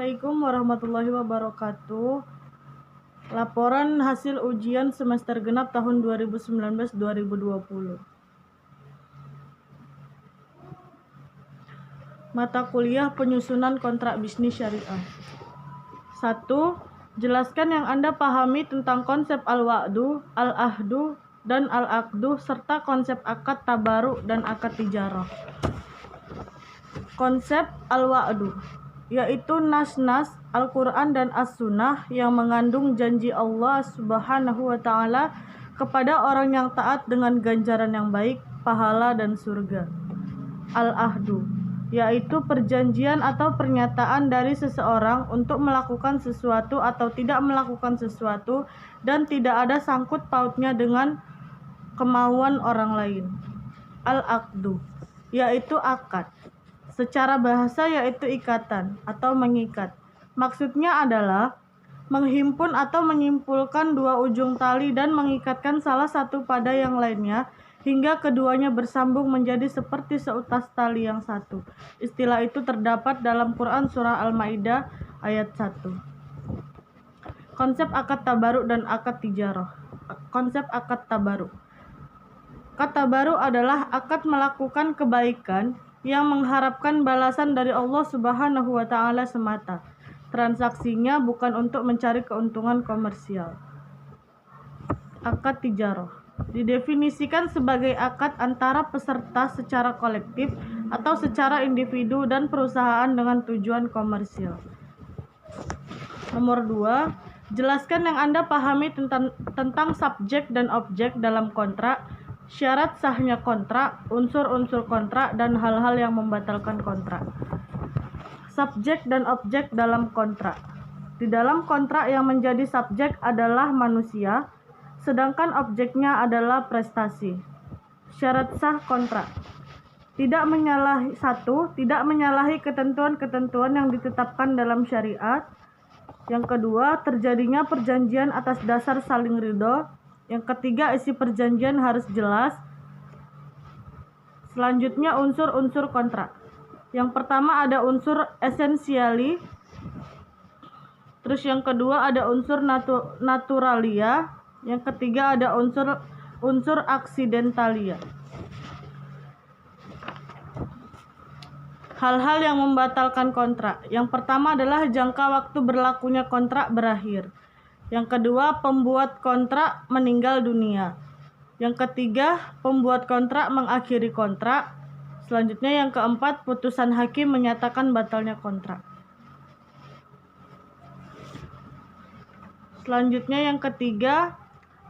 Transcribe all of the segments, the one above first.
Assalamualaikum warahmatullahi wabarakatuh. Laporan hasil ujian semester genap tahun 2019-2020. Mata kuliah penyusunan kontrak bisnis syariah. 1. Jelaskan yang Anda pahami tentang konsep al-wa'du, al-ahdu, dan al-aqdu serta konsep akad tabaruk dan akad tijarah. Konsep al-wa'du yaitu nas-nas Al-Quran dan As-Sunnah yang mengandung janji Allah Subhanahu wa Ta'ala kepada orang yang taat dengan ganjaran yang baik, pahala, dan surga. Al-ahdu yaitu perjanjian atau pernyataan dari seseorang untuk melakukan sesuatu atau tidak melakukan sesuatu dan tidak ada sangkut pautnya dengan kemauan orang lain. Al-aqdu yaitu akad. Secara bahasa yaitu ikatan atau mengikat. Maksudnya adalah menghimpun atau menyimpulkan dua ujung tali dan mengikatkan salah satu pada yang lainnya hingga keduanya bersambung menjadi seperti seutas tali yang satu. Istilah itu terdapat dalam Quran Surah Al-Ma'idah ayat 1. Konsep akad tabaruk dan akad tijarah. Konsep akad tabaruk. Akad tabaruk adalah akad melakukan kebaikan yang mengharapkan balasan dari Allah Subhanahu wa Ta'ala semata. Transaksinya bukan untuk mencari keuntungan komersial. Akad tijarah didefinisikan sebagai akad antara peserta secara kolektif atau secara individu dan perusahaan dengan tujuan komersial. Nomor 2, jelaskan yang Anda pahami tentang subjek dan objek dalam kontrak, syarat sahnya kontrak, unsur-unsur kontrak, dan hal-hal yang membatalkan kontrak. Subjek dan objek dalam kontrak. Di dalam kontrak yang menjadi subjek adalah manusia, sedangkan objeknya adalah prestasi. Syarat sah kontrak. Tidak menyalahi ketentuan-ketentuan yang ditetapkan dalam syariat. Yang kedua, terjadinya perjanjian atas dasar saling ridho. Yang ketiga, isi perjanjian harus jelas. Selanjutnya, unsur-unsur kontrak. Yang pertama ada unsur esensiali. Terus yang kedua ada unsur naturalia. Yang ketiga ada unsur aksidentalia. Hal-hal yang membatalkan kontrak. Yang pertama adalah jangka waktu berlakunya kontrak berakhir. Yang kedua, pembuat kontrak meninggal dunia. Yang ketiga, pembuat kontrak mengakhiri kontrak. Selanjutnya yang keempat, putusan hakim menyatakan batalnya kontrak. Selanjutnya yang ketiga,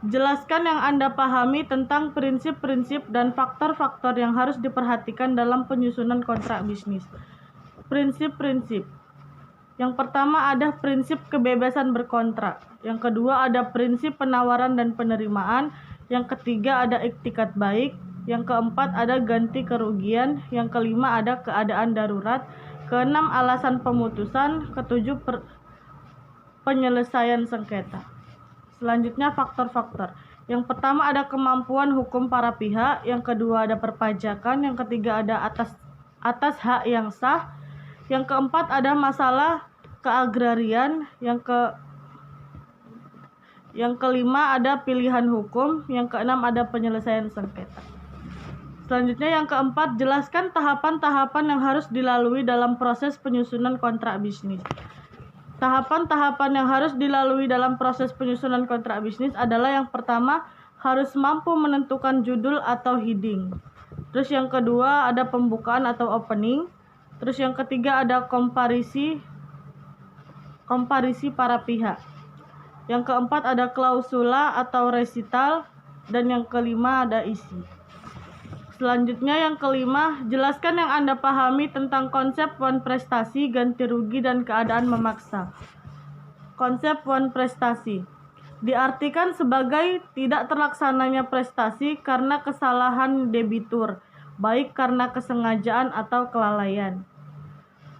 jelaskan yang Anda pahami tentang prinsip-prinsip dan faktor-faktor yang harus diperhatikan dalam penyusunan kontrak bisnis. Prinsip-prinsip. Yang pertama ada prinsip kebebasan berkontrak. Yang kedua ada prinsip penawaran dan penerimaan. Yang ketiga ada iktikat baik. Yang keempat ada ganti kerugian. Yang kelima ada keadaan darurat. Keenam alasan pemutusan. Ketujuh penyelesaian sengketa. Selanjutnya faktor-faktor. Yang pertama ada kemampuan hukum para pihak. Yang kedua ada perpajakan. Yang ketiga ada atas hak yang sah. Yang keempat ada masalah keagrarian. Yang kelima ada pilihan hukum. Yang keenam ada penyelesaian sengketa. Selanjutnya yang keempat, jelaskan tahapan-tahapan yang harus dilalui dalam proses penyusunan kontrak bisnis. Tahapan-tahapan yang harus dilalui dalam proses penyusunan kontrak bisnis adalah yang pertama, harus mampu menentukan judul atau heading. Terus yang kedua ada pembukaan atau opening. Terus yang ketiga ada komparisi para pihak. Yang keempat ada klausula atau resital. Dan yang kelima ada isi. Selanjutnya yang kelima, jelaskan yang Anda pahami tentang konsep wan prestasi, ganti rugi, dan keadaan memaksa. Konsep wan prestasi diartikan sebagai tidak terlaksananya prestasi karena kesalahan debitur, baik karena kesengajaan atau kelalaian.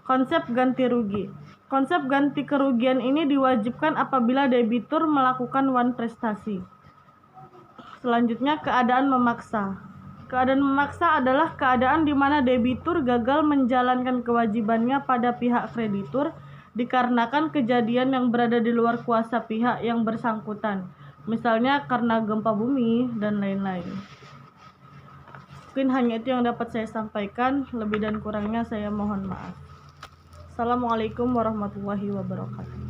Konsep ganti rugi. Konsep ganti kerugian ini diwajibkan apabila debitur melakukan wan prestasi. Selanjutnya keadaan memaksa. Keadaan memaksa adalah keadaan di mana debitur gagal menjalankan kewajibannya pada pihak kreditur dikarenakan kejadian yang berada di luar kuasa pihak yang bersangkutan, misalnya karena gempa bumi dan lain-lain. Mungkin hanya itu yang dapat saya sampaikan, lebih dan kurangnya saya mohon maaf. Assalamualaikum warahmatullahi wabarakatuh.